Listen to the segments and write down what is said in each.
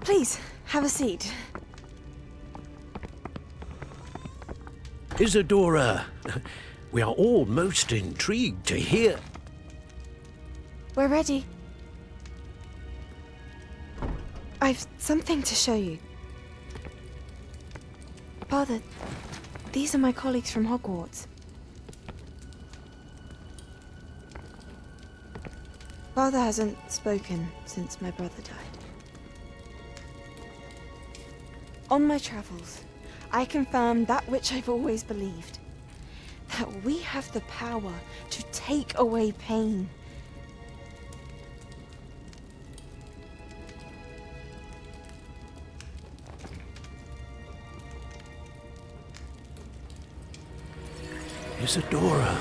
Please, have a seat. Isadora, we are all most intrigued to hear. We're ready. I've something to show you. Father, these are my colleagues from Hogwarts. Father hasn't spoken since my brother died. On my travels, I confirmed that which I've always believed. That we have the power to take away pain. Isadora.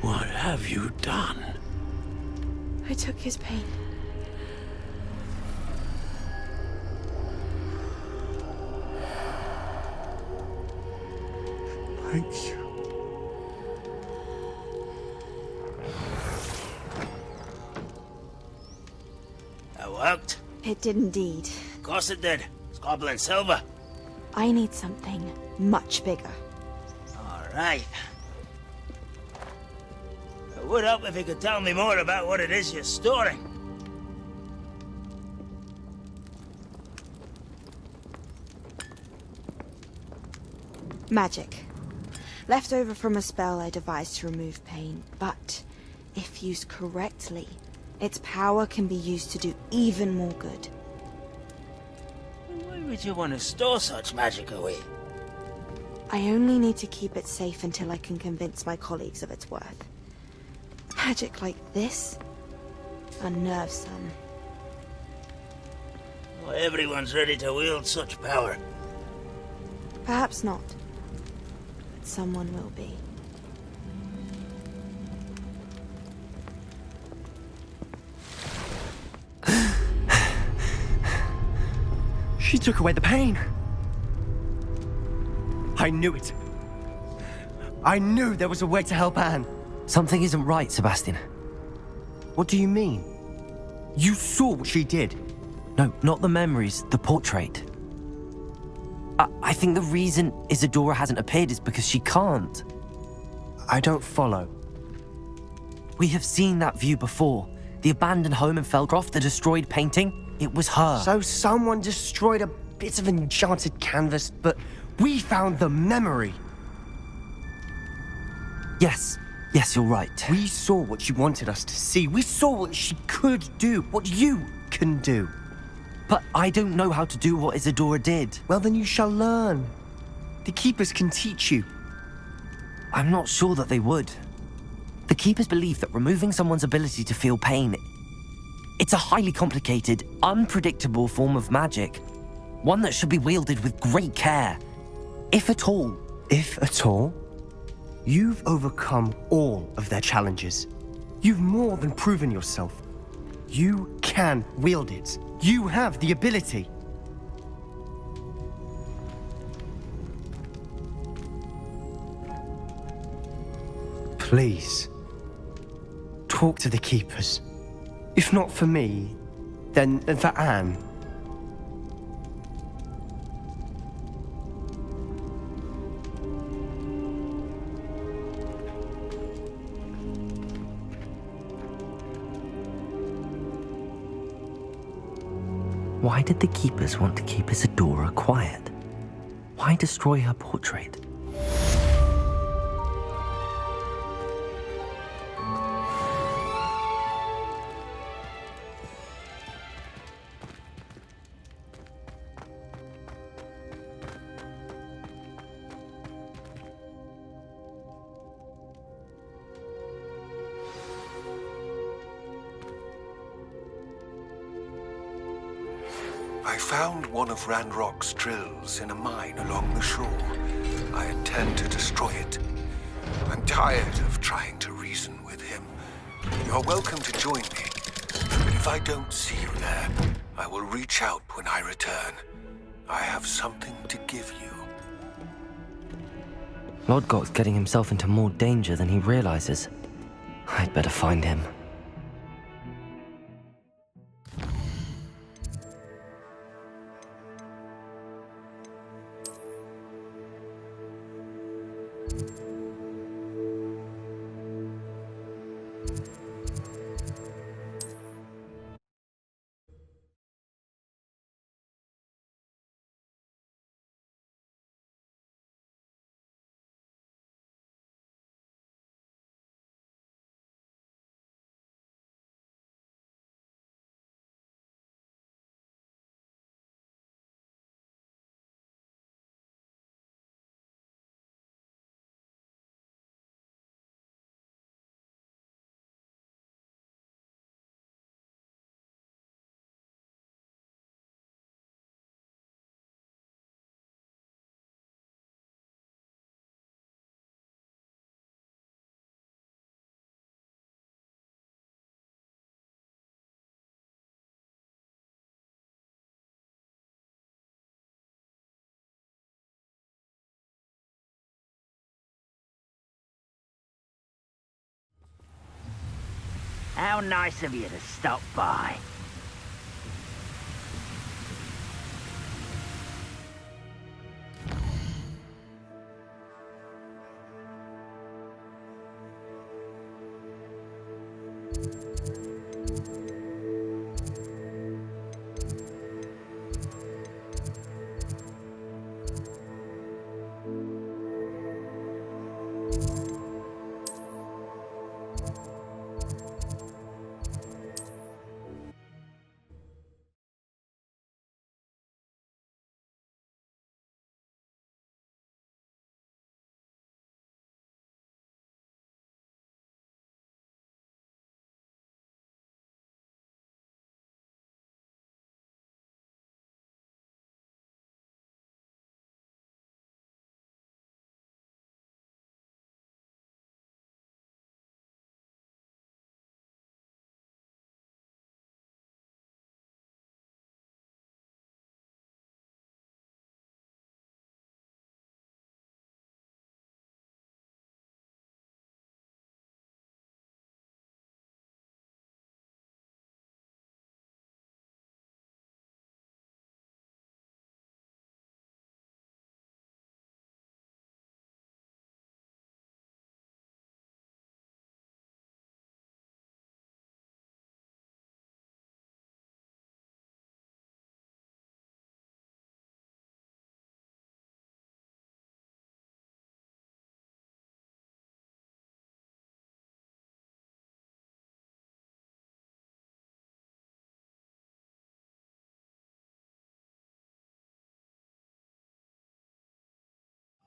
What have you done? I took his pain. Thank you. That worked? It did indeed. Of course it did. It's goblin silver. I need something much bigger. All right. It would help if you could tell me more about what it is you're storing. Magic. Left over from a spell I devised to remove pain, but if used correctly, its power can be used to do even more good. Why would you want to store such magic away? I only need to keep it safe until I can convince my colleagues of its worth. Magic like this unnerves some. Well, everyone's ready to wield such power. Perhaps not, but someone will be. She took away the pain. I knew it. I knew there was a way to help Anne. Something isn't right, Sebastian. What do you mean? You saw what she did. No, not the memories, the portrait. I think the reason Isadora hasn't appeared is because she can't. I don't follow. We have seen that view before. The abandoned home in Felcroft, the destroyed painting. It was her. So someone destroyed a bit of enchanted canvas, but we found the memory. Yes, you're right. We saw what she wanted us to see. We saw what she could do, what you can do. But I don't know how to do what Isadora did. Well, then you shall learn. The Keepers can teach you. I'm not sure that they would. The Keepers believe that removing someone's ability to feel pain, it's a highly complicated, unpredictable form of magic. One that should be wielded with great care. If at all. If at all? You've overcome all of their challenges. You've more than proven yourself. You can wield it. You have the ability. Please, talk to the Keepers. If not for me, then for Anne. Why did the Keepers want to keep Isadora quiet? Why destroy her portrait? I found one of Ranrock's drills in a mine along the shore. I intend to destroy it. I'm tired of trying to reason with him. You're welcome to join me, but if I don't see you there, I will reach out when I return. I have something to give you. Lodgok's getting himself into more danger than he realizes. I'd better find him. How nice of you to stop by.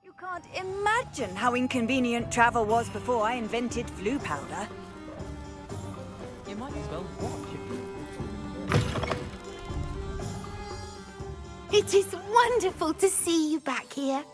You can't imagine how inconvenient travel was before I invented flu powder. You might as well watch it. It is wonderful to see you back here.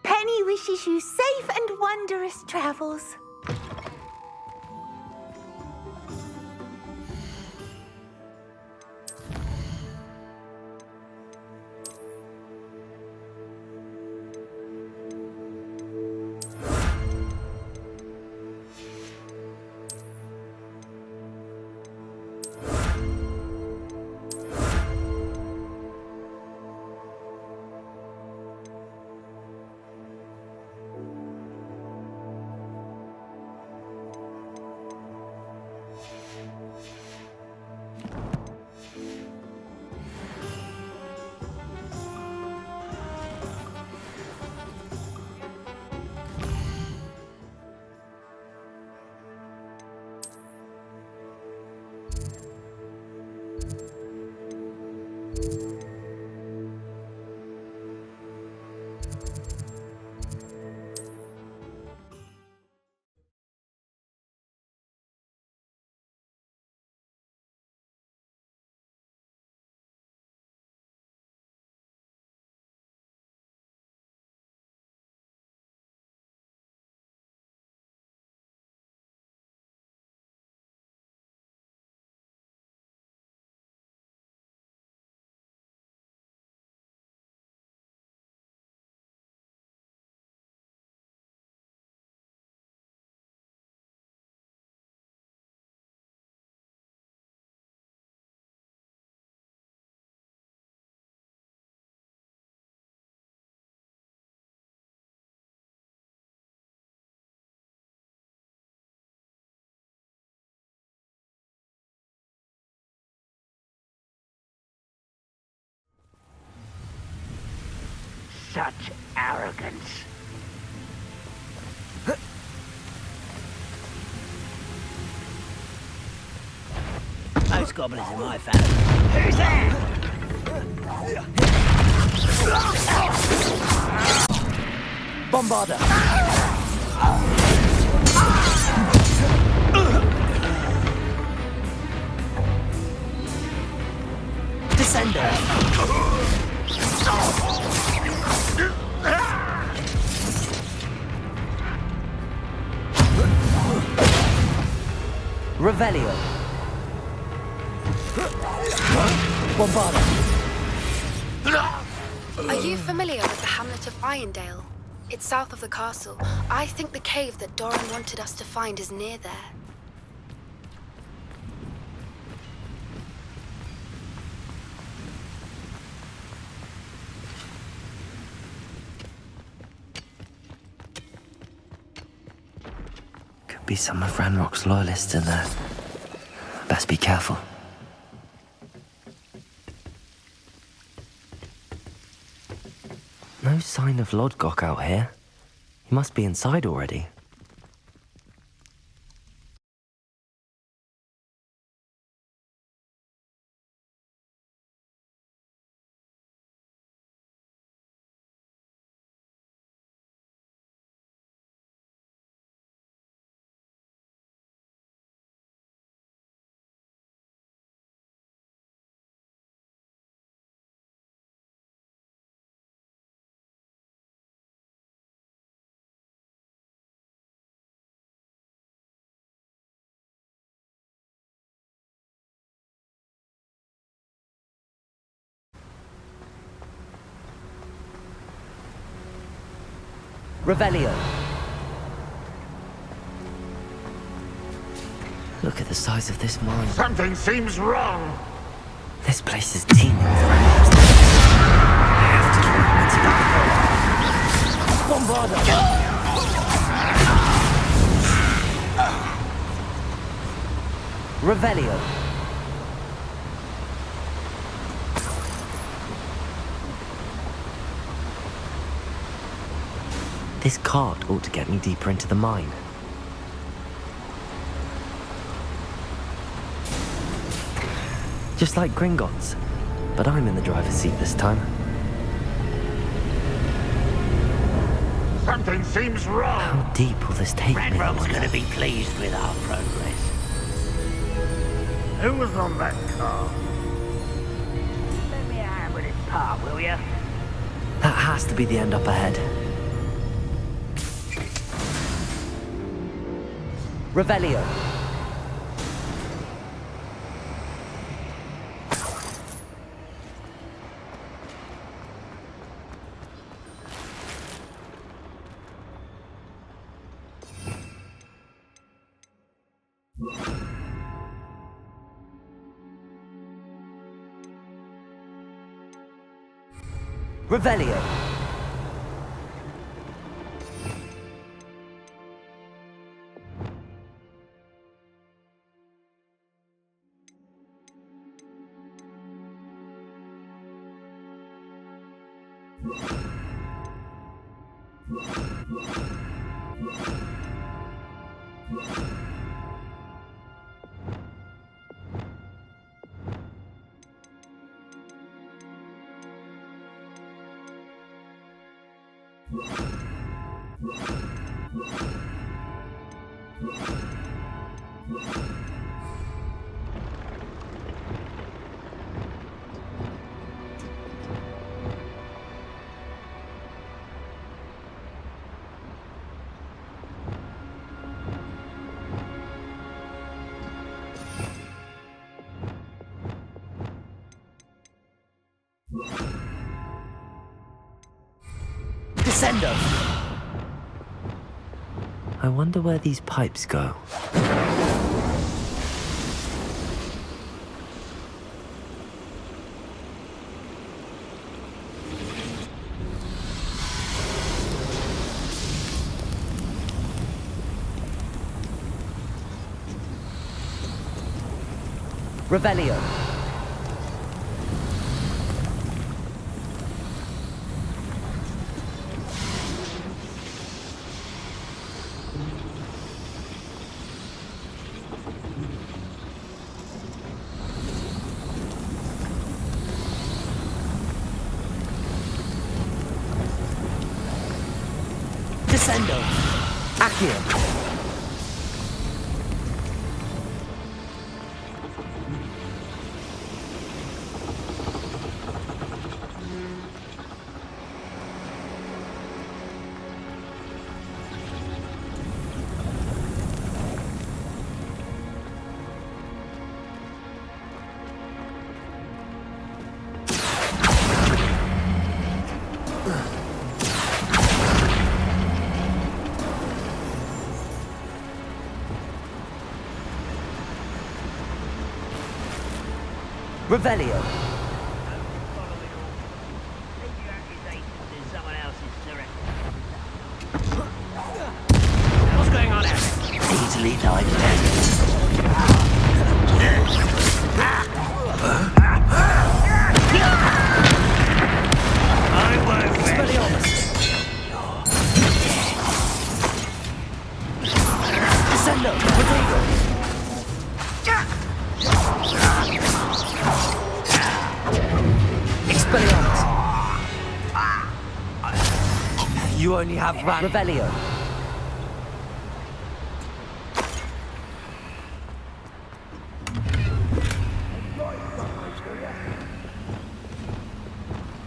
Penny wishes you safe and wondrous travels. arrogance. Most goblins in my family. Who's there? Bombarder! Descender! Revelio! Bombarder! Are you familiar with the hamlet of Irondale? It's south of the castle. I think the cave that Doran wanted us to find is near there. Could be some of Ranrock's loyalists in there. Best be careful. No sign of Lodgok out here. He must be inside already. Revelio. Look at the size of this mine. Something seems wrong. This place is teeming with random. I have to keep my Bombarder. Revelio. This cart ought to get me deeper into the mine. Just like Gringotts, but I'm in the driver's seat this time. Something seems wrong. How deep will this take me? Ranrock's gonna be pleased with our progress. Who was on that car? Let me a hand with this part, will ya? That has to be the end up ahead. Revelio. Revelio. Descendo! I wonder where these pipes go. Revelio. Descendo. Accio. Revelio. What's going on here? Easily diagnosed. Expelliarmus. Descendo. Potato. Expelliarmus. You only have one. Revelio.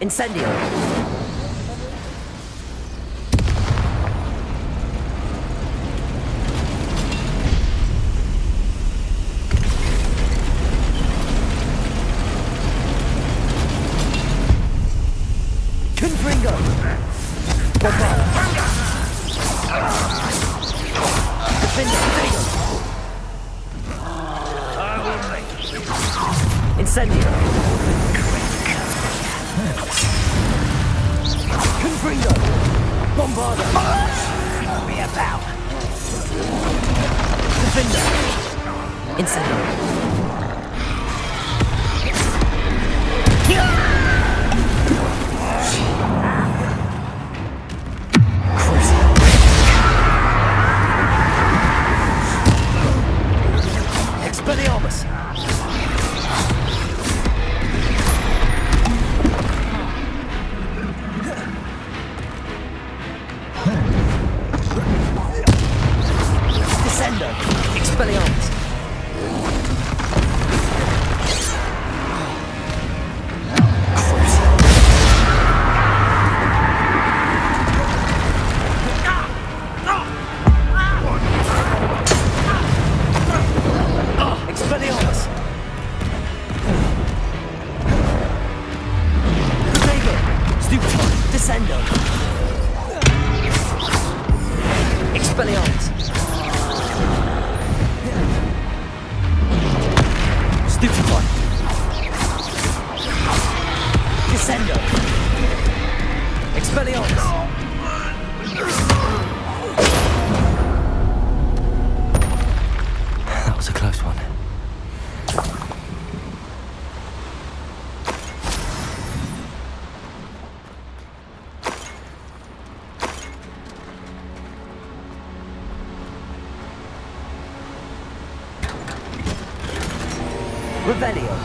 Incendio. Confringo. Bombard. Defender. Incendio. Confringo. Bombarder. Be about. Defender. Incendio. Expelliarmus. Descendo. Expelliarmus. Expelliarmus. Protego. Stupefy. Descendo. Expelliarmus. Stupefy. Descendo. Expelliarmus. That was a close one. Revelio.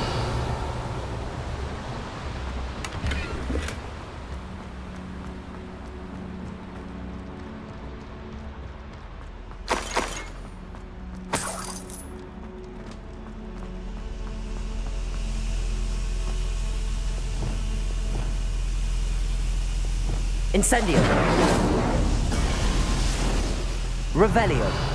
Incendio. Revelio.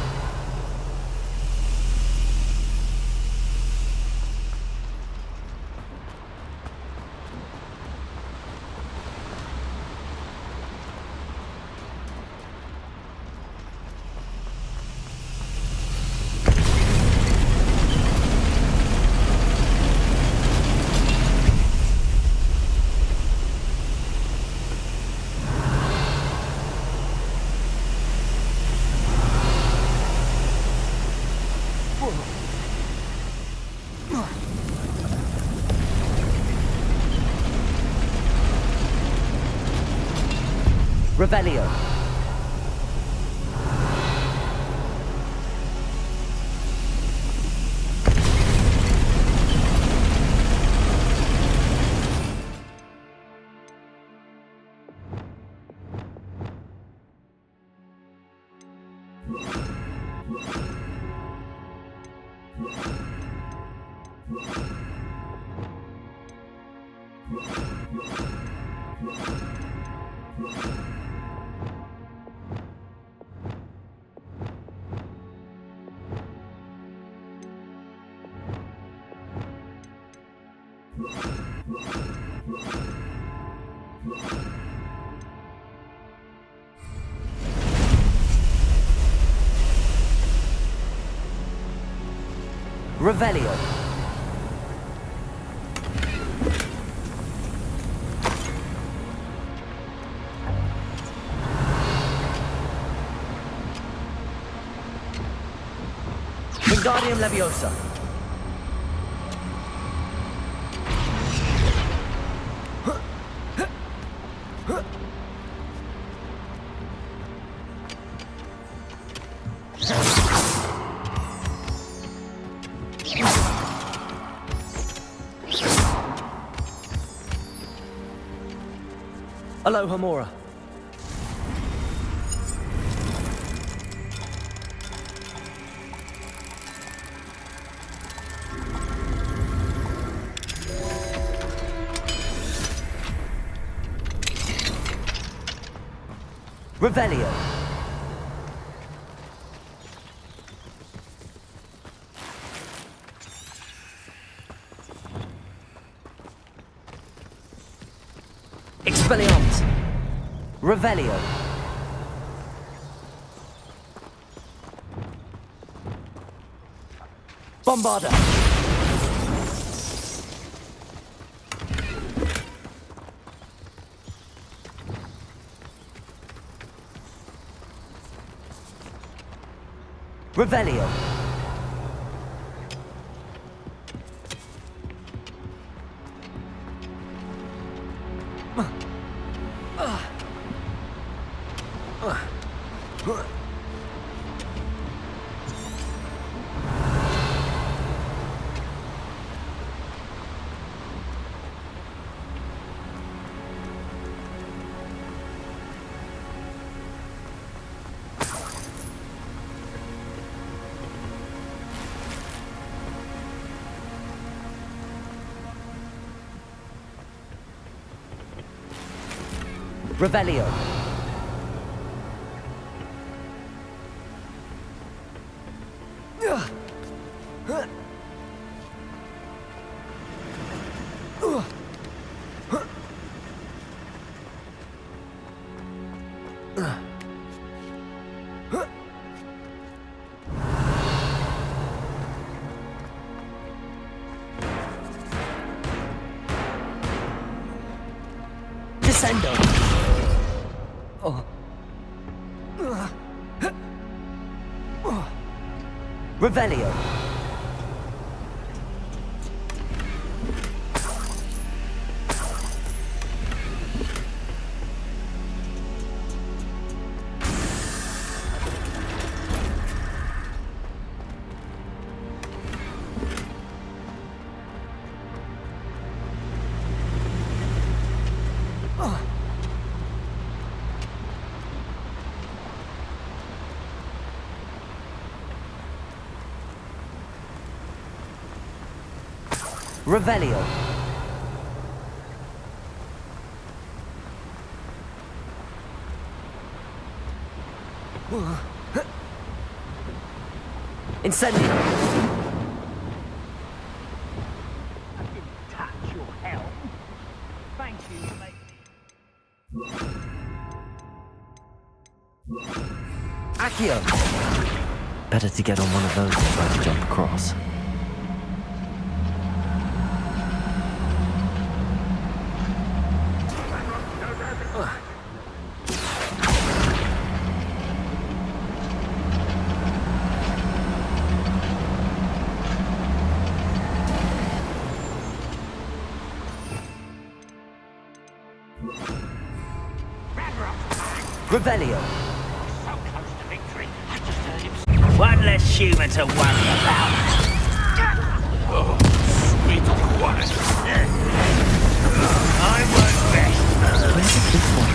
Revelio. Revelio. Wingardium Leviosa. Aloha Mora. Revelio. Expelliarmus. Revelio. Bombarda. Revelio. Revelio. Descendo. Revelio. Revelio. Incendio. I didn't touch your helm. Thank you, mate. Accio. Better to get on one of those than try to jump across. Revelio. So close to victory. I just heard him. One less human to worry about. Oh, sweet quiet. I work best. Where's the big one?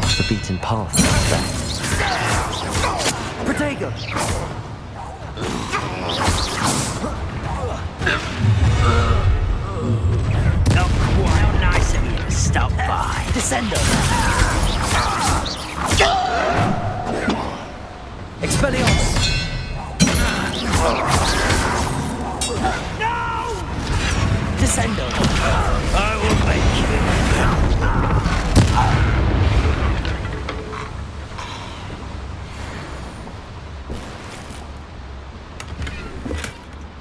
Off the beaten path. There. Protego. Descendo! Expelliarmus! No! Descendo! I will make you.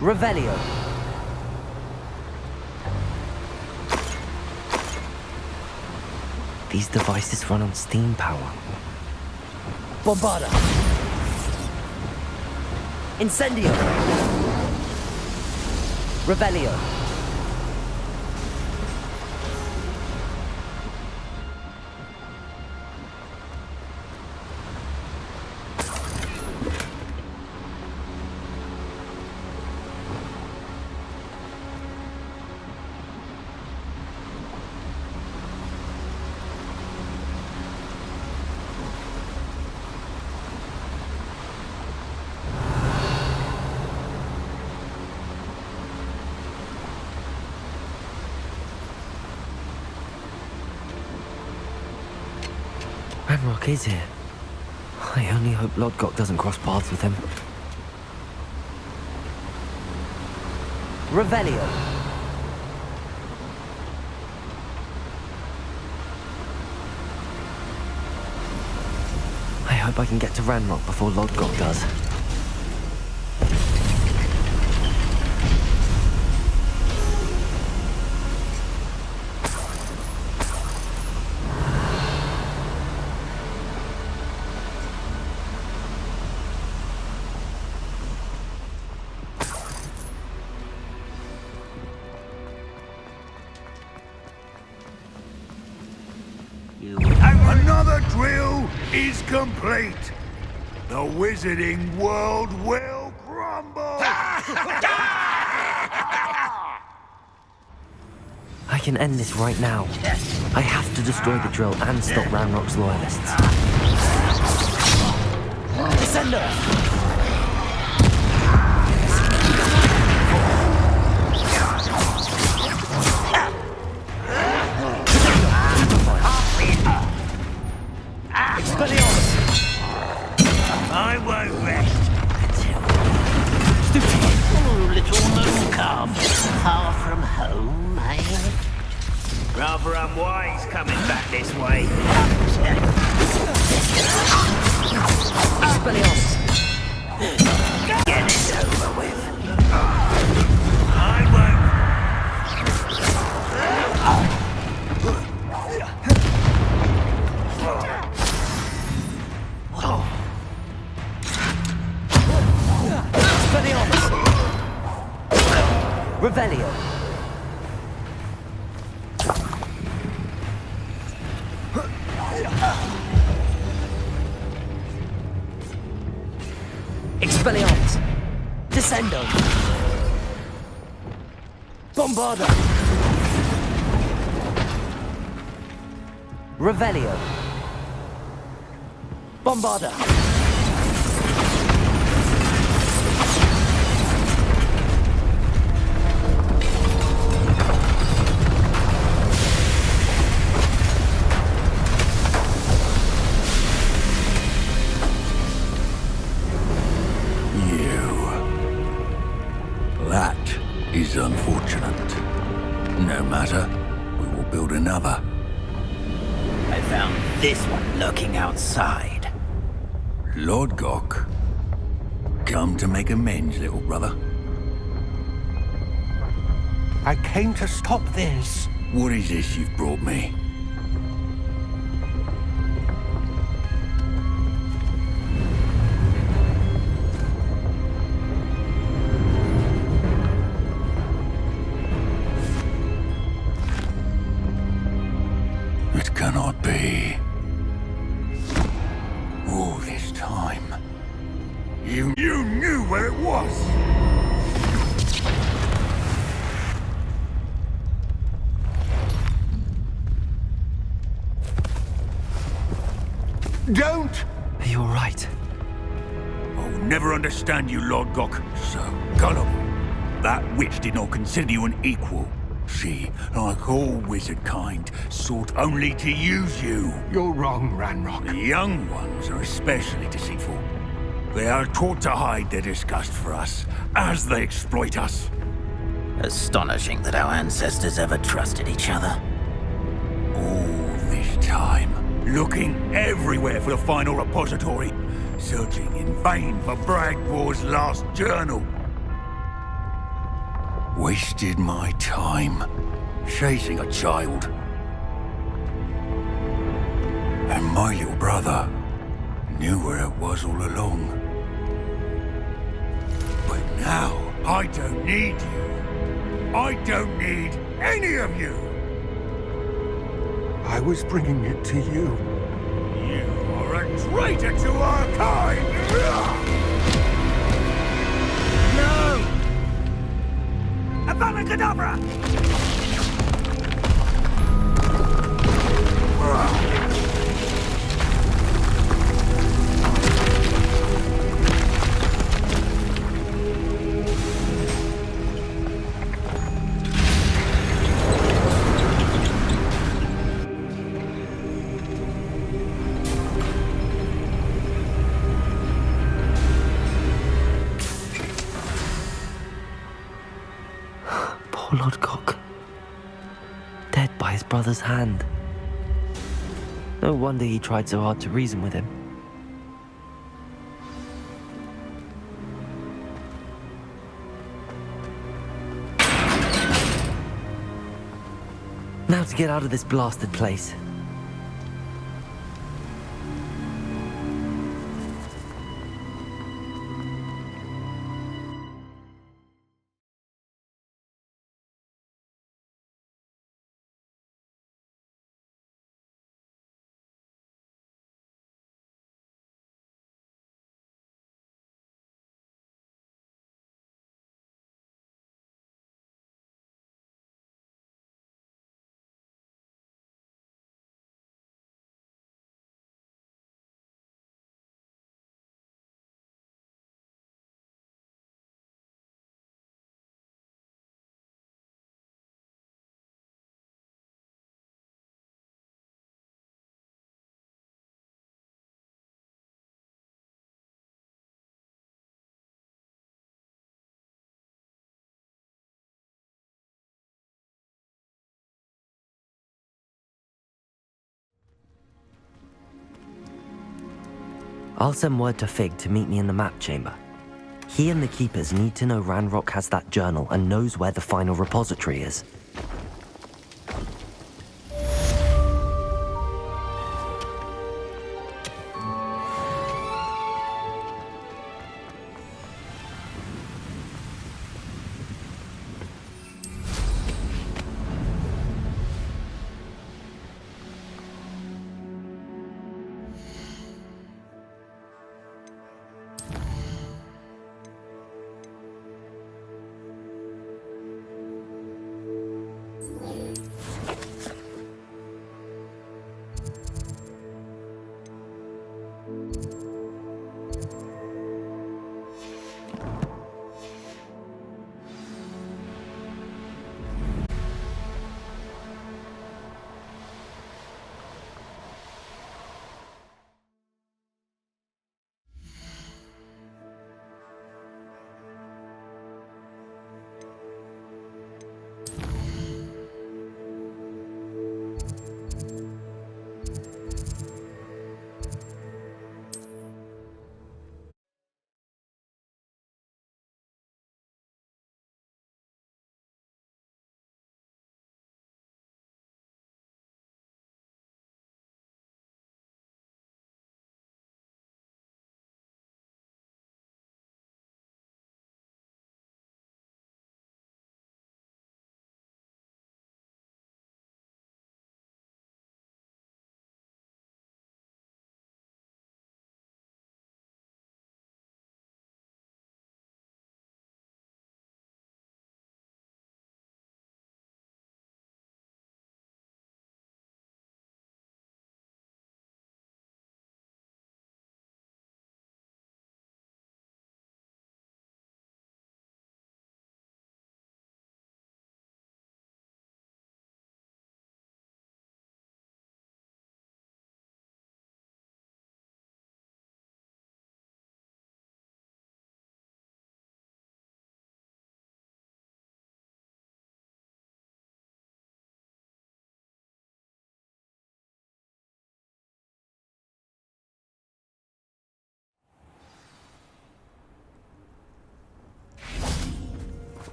Revelio. These devices run on steam power. Bombarda. Incendio. Revelio. Ranrock is here. I only hope Lodgok doesn't cross paths with him. Revelio. I hope I can get to Ranrock before Lodgok does. Another drill is complete. The wizarding world will crumble. I can end this right now. I have to destroy the drill and stop Ranrock's loyalists. Descendo! I won't rest until... Oh, little moon calf. Far from home, eh? Rather unwise coming back this way. Get it over with. I won't... Revelio. Expelliarmus. Descendo. Bombarda. Revelio. Bombarda. Is unfortunate. No matter, we will build another. I found this one lurking outside. Lodgok, come to make amends, little brother. I came to stop this. What is this you've brought me? It cannot be. All this time, you knew where it was! Don't! Are you alright? I'll never understand you, Lodgok. So gullible. That witch did not consider you an equal. artsy, like all wizard kind, sought only to use you. You're wrong, Ranrock. The young ones are especially deceitful. They are taught to hide their disgust for us, as they exploit us. Astonishing that our ancestors ever trusted each other. All this time, looking everywhere for the final repository, searching in vain for Bragbor's last journal. Wasted my time, chasing a child. And my little brother knew where it was all along. But now, I don't need you. I don't need any of you. I was bringing it to you. You are a traitor to our kind! No! Avada Kedavra! Poor Lodgok. Dead by his brother's hand. No wonder he tried so hard to reason with him. Now to get out of this blasted place. I'll send word to Fig to meet me in the map chamber. He and the Keepers need to know Ranrock has that journal and knows where the final repository is.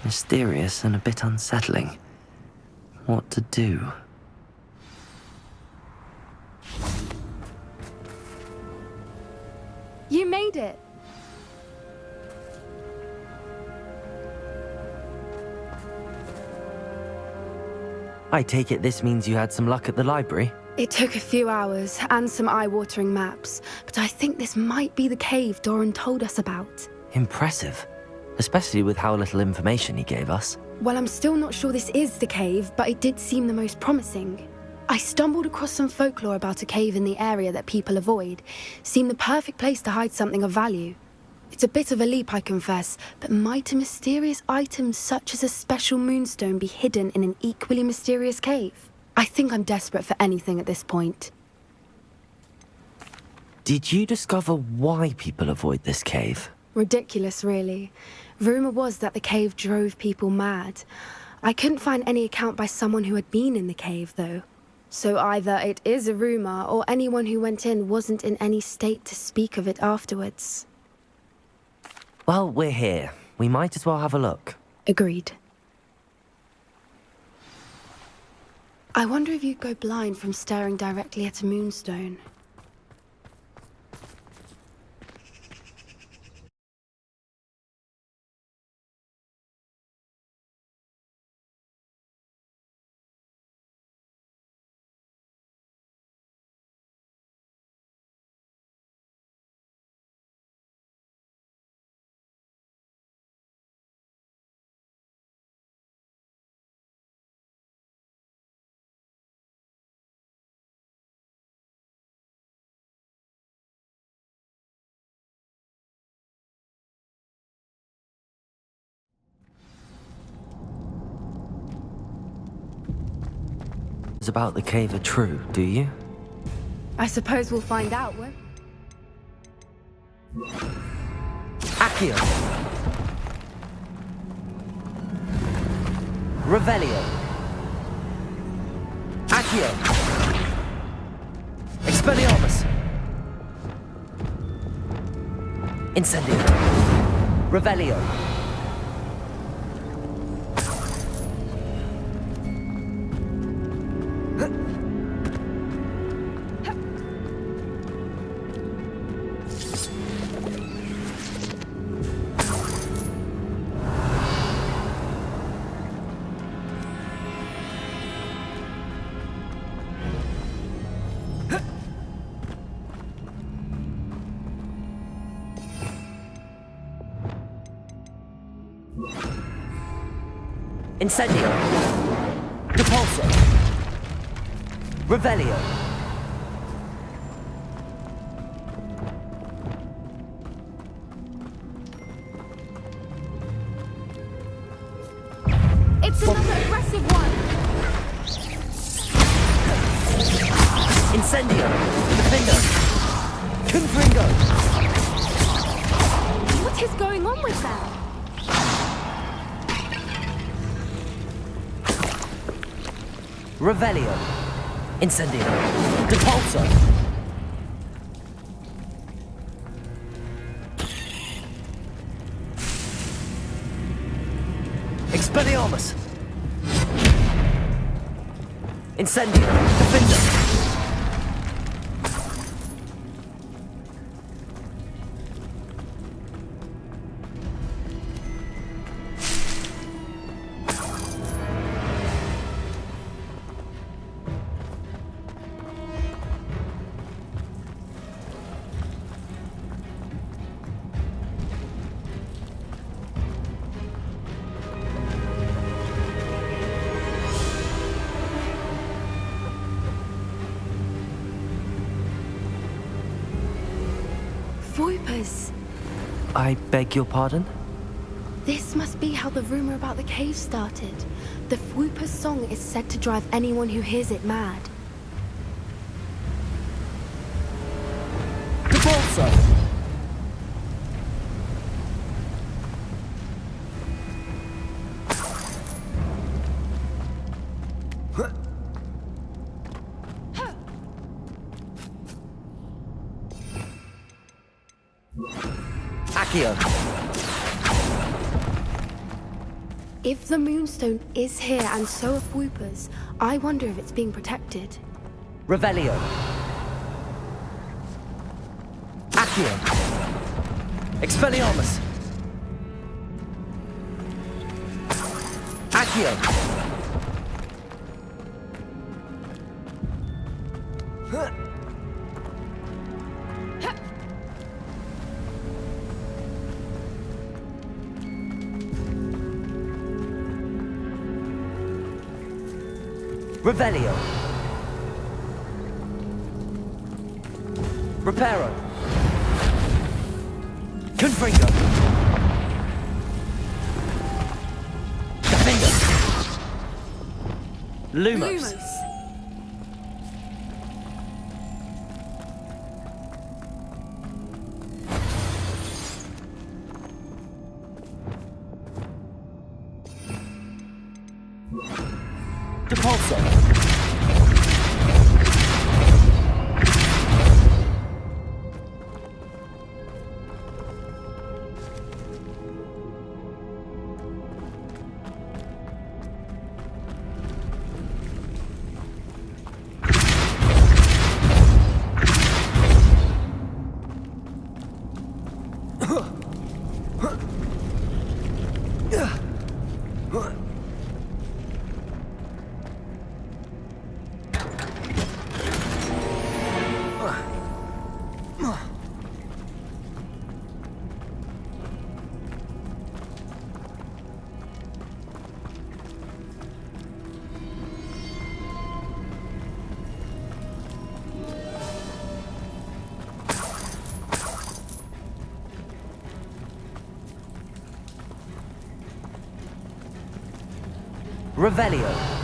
Mysterious and a bit unsettling. What to do? You made it! I take it this means you had some luck at the library? It took a few hours and some eye-watering maps, but I think this might be the cave Doran told us about. Impressive. Especially with how little information he gave us. Well, I'm still not sure this is the cave, but it did seem the most promising. I stumbled across some folklore about a cave in the area that people avoid. Seemed the perfect place to hide something of value. It's a bit of a leap, I confess, but might a mysterious item such as a special moonstone be hidden in an equally mysterious cave? I think I'm desperate for anything at this point. Did you discover why people avoid this cave? Ridiculous, really. Rumour was that the cave drove people mad. I couldn't find any account by someone who had been in the cave, though. So either it is a rumour, or anyone who went in wasn't in any state to speak of it afterwards. Well, we're here. We might as well have a look. Agreed. I wonder if you'd go blind from staring directly at a moonstone. About the cave are true, do you? I suppose we'll find out, won't we? Accio! Revelio! Accio! Expelliarmus! Incendio! Revelio! Incendio! Depulso! Revelio! It's another aggressive one! Incendio! Defender! Confringo! What is going on with that? Revelio. Incendio. Depulso. Expelliarmus. Incendio. Defender. I beg your pardon? This must be how the rumor about the cave started. The Fwooper's song is said to drive anyone who hears it mad. Depulso! Accio. If the Moonstone is here and so are Whoopers, I wonder if it's being protected. Revelio. Accio. Expelliarmus. Accio. Revelio. Reparo. Confringo. Defender. Lumos. Depulso. Revelio.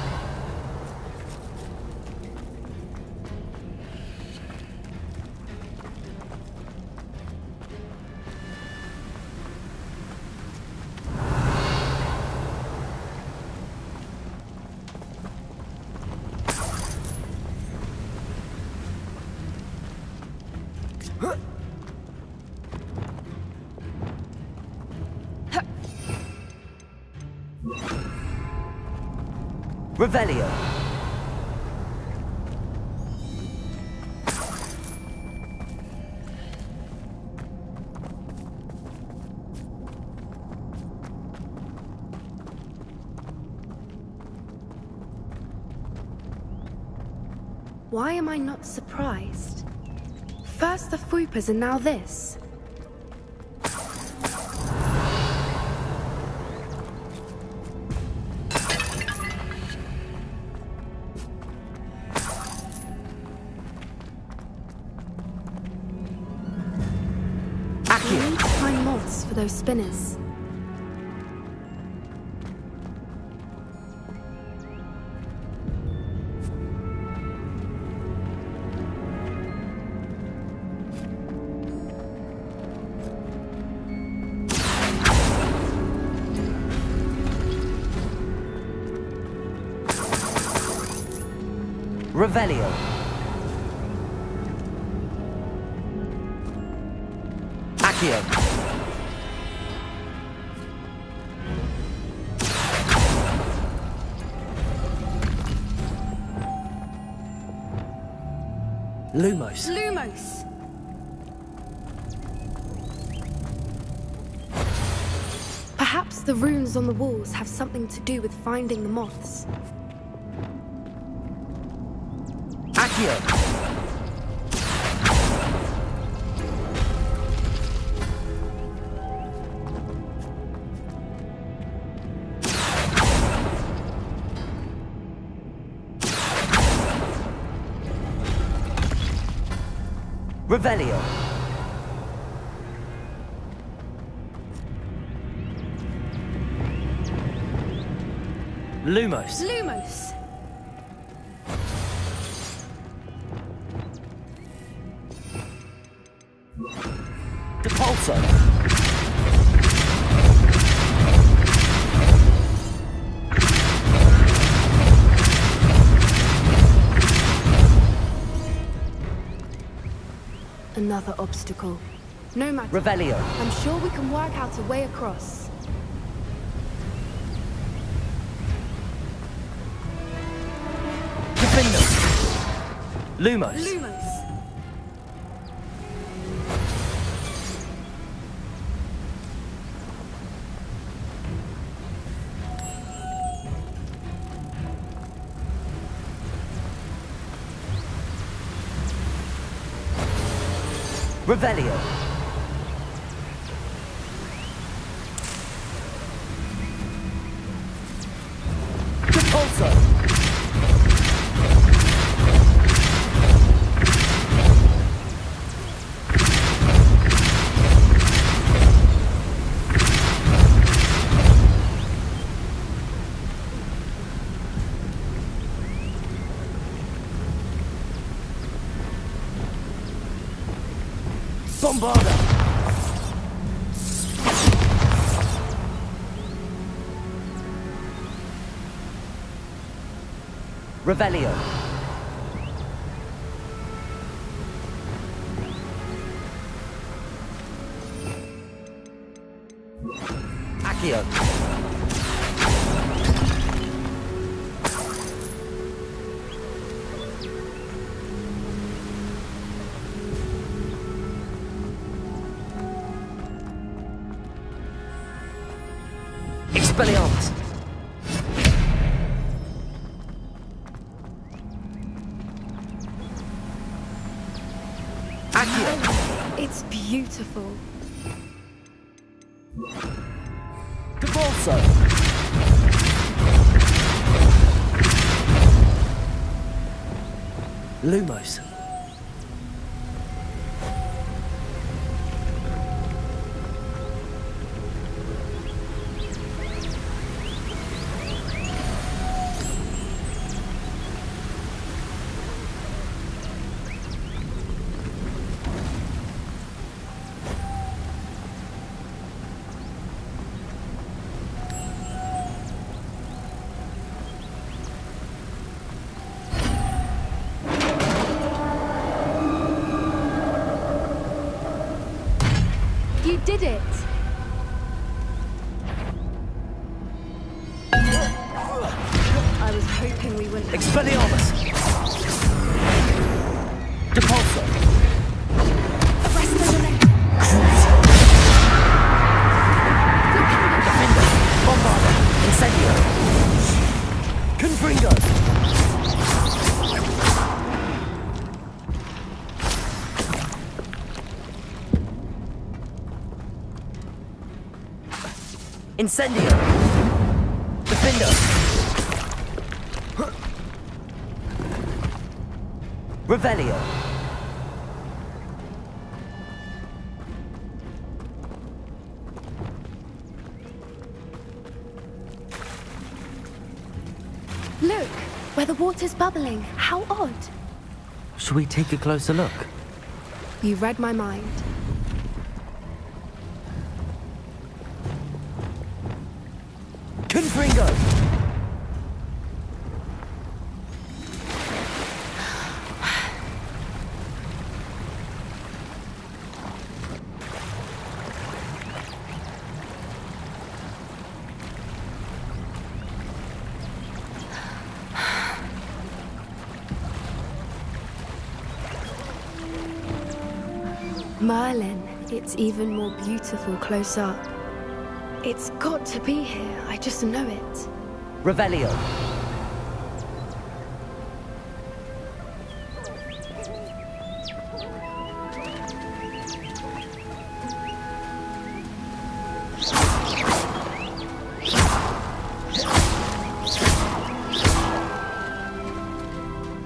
Revelio. Why am I not surprised? First the Whoopers and now this. For those spinners. Revelio. Accio. Lumos. Lumos! Perhaps the runes on the walls have something to do with finding the moths. Accio. Revelio. Lumos. Lumos! Depulso. Another obstacle. No matter. Revelio. I'm sure we can work out a way across. Defender. Lumos. Lumos. Revelio. Repulsor. Bombarda. Revelio. Accio. Expelliarmus. It's beautiful. Cabalso. Lumos. You did it! I was hoping we wouldn't. Expelliarmus. Depulso. Defender. Bombarda. Incendio. Confringo. Incendio. Defender. Revelio. Look, where the water's bubbling. How odd. Shall we take a closer look? You read my mind. Confringo. Merlin, it's even more beautiful close up. It's got to be here, I just know it. Revelio.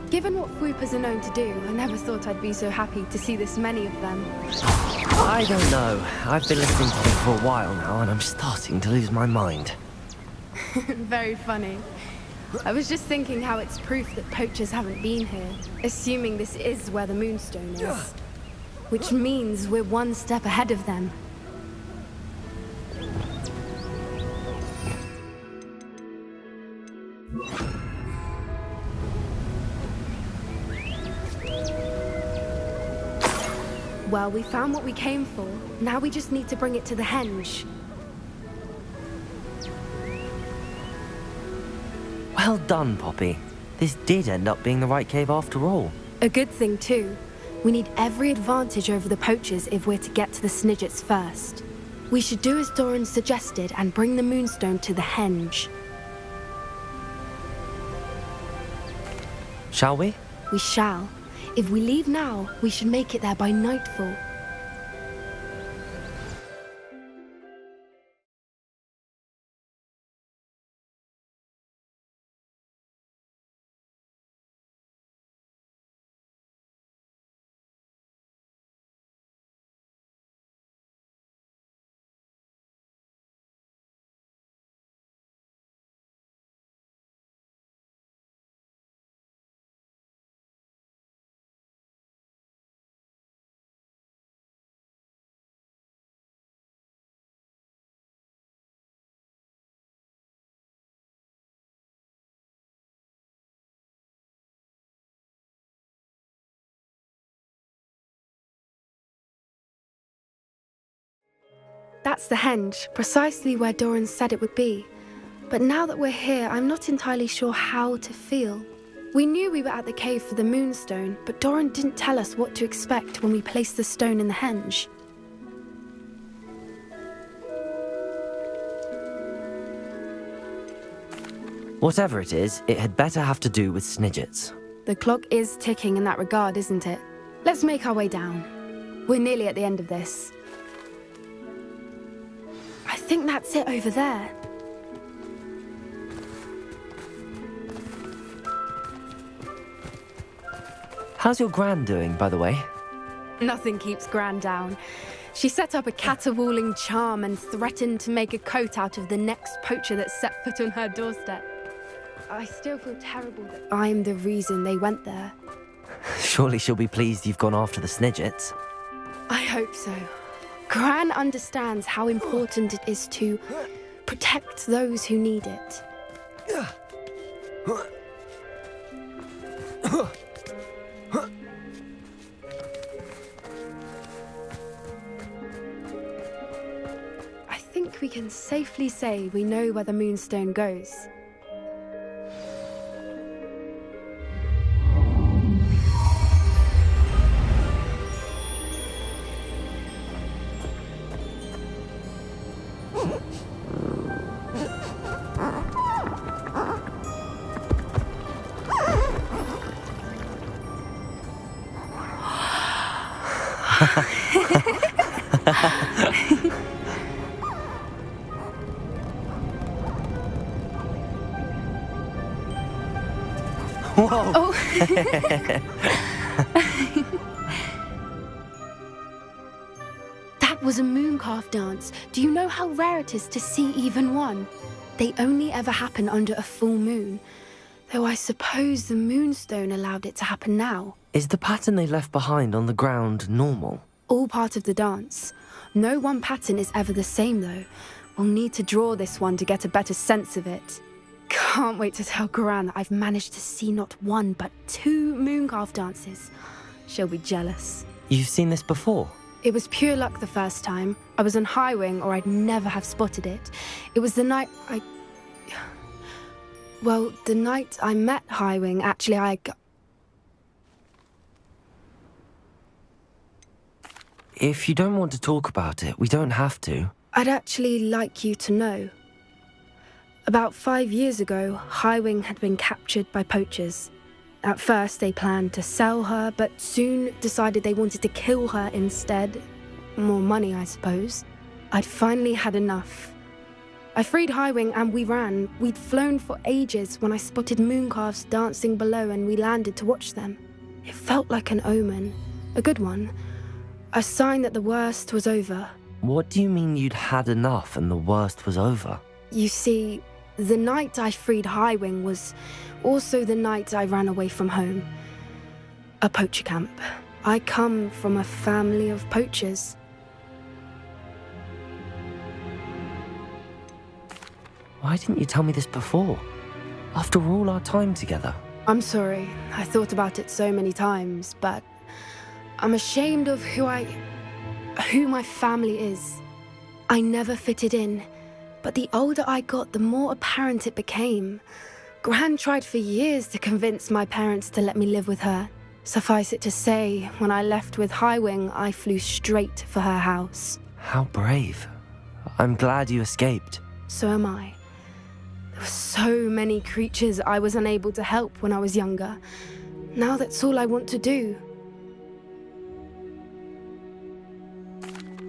Given what swoopers are known to do, I never thought I'd be so happy to see this many of them. I don't know. I've been listening to them for a while now, and I'm starting to lose my mind. Very funny. I was just thinking how it's proof that poachers haven't been here, assuming this is where the Moonstone is. Which means we're one step ahead of them. Well, we found what we came for. Now we just need to bring it to the henge. Well done, Poppy. This did end up being the right cave after all. A good thing too. We need every advantage over the poachers if we're to get to the Snidgets first. We should do as Doran suggested and bring the moonstone to the henge. Shall we? We shall. If we leave now, we should make it there by nightfall. That's the henge, precisely where Doran said it would be. But now that we're here, I'm not entirely sure how to feel. We knew we were at the cave for the moonstone, but Doran didn't tell us what to expect when we placed the stone in the henge. Whatever it is, it had better have to do with Snidgets. The clock is ticking in that regard, isn't it? Let's make our way down. We're nearly at the end of this. I think that's it over there. How's your gran doing, by the way? Nothing keeps Gran down. She set up a caterwauling charm and threatened to make a coat out of the next poacher that set foot on her doorstep. I still feel terrible that I'm the reason they went there. Surely she'll be pleased you've gone after the Snidgets. I hope so. Gran understands how important it is to protect those who need it. I think we can safely say we know where the moonstone goes. Whoa! Oh. That was a mooncalf dance. Do you know how rare it is to see even one? They only ever happen under a full moon. Though I suppose the moonstone allowed it to happen now. Is the pattern they left behind on the ground normal? All part of the dance. No one pattern is ever the same, though. We'll need to draw this one to get a better sense of it. Can't wait to tell Gran that I've managed to see not one, but 2 mooncalf dances. She'll be jealous. You've seen this before? It was pure luck the first time. I was on Highwing, or I'd never have spotted it. It was the night Well, the night I met Highwing, actually, If you don't want to talk about it, we don't have to. I'd actually like you to know. About 5 years ago, Highwing had been captured by poachers. At first, they planned to sell her, but soon decided they wanted to kill her instead. More money, I suppose. I'd finally had enough. I freed Highwing and we ran. We'd flown for ages when I spotted mooncalves dancing below and we landed to watch them. It felt like an omen. A good one. A sign that the worst was over. What do you mean you'd had enough and the worst was over? You see, the night I freed Highwing was also the night I ran away from home. A poacher camp. I come from a family of poachers. Why didn't you tell me this before? After all our time together. I'm sorry. I thought about it so many times, but I'm ashamed of who my family is. I never fitted in, but the older I got, the more apparent it became. Gran tried for years to convince my parents to let me live with her. Suffice it to say, when I left with Highwing, I flew straight for her house. How brave. I'm glad you escaped. So am I. There were so many creatures I was unable to help when I was younger. Now that's all I want to do.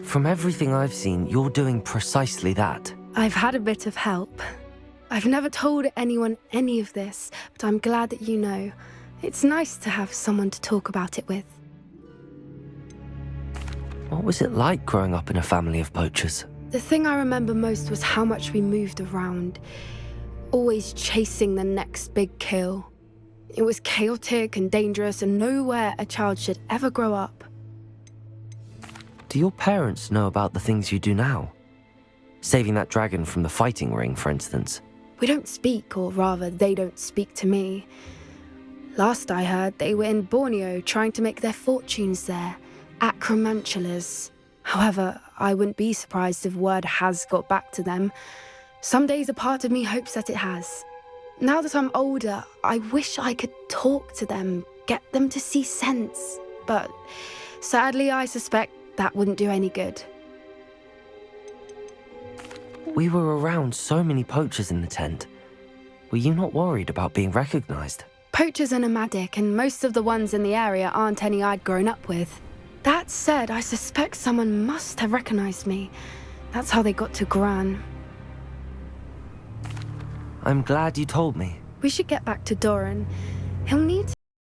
From everything I've seen, you're doing precisely that. I've had a bit of help. I've never told anyone any of this, but I'm glad that you know. It's nice to have someone to talk about it with. What was it like growing up in a family of poachers? The thing I remember most was how much we moved around, always chasing the next big kill. It was chaotic and dangerous, and nowhere a child should ever grow up. Do your parents know about the things you do now? Saving that dragon from the fighting ring, for instance. We don't speak, or rather, they don't speak to me. Last I heard, they were in Borneo trying to make their fortunes there, acromantulas. However, I wouldn't be surprised if word has got back to them. Some days a part of me hopes that it has. Now that I'm older, I wish I could talk to them, get them to see sense. But sadly, I suspect that wouldn't do any good. We were around so many poachers in the tent. Were you not worried about being recognized? Poachers are nomadic, and most of the ones in the area aren't any I'd grown up with. That said, I suspect someone must have recognized me. That's how they got to Gran. I'm glad you told me. We should get back to Doran. He'll need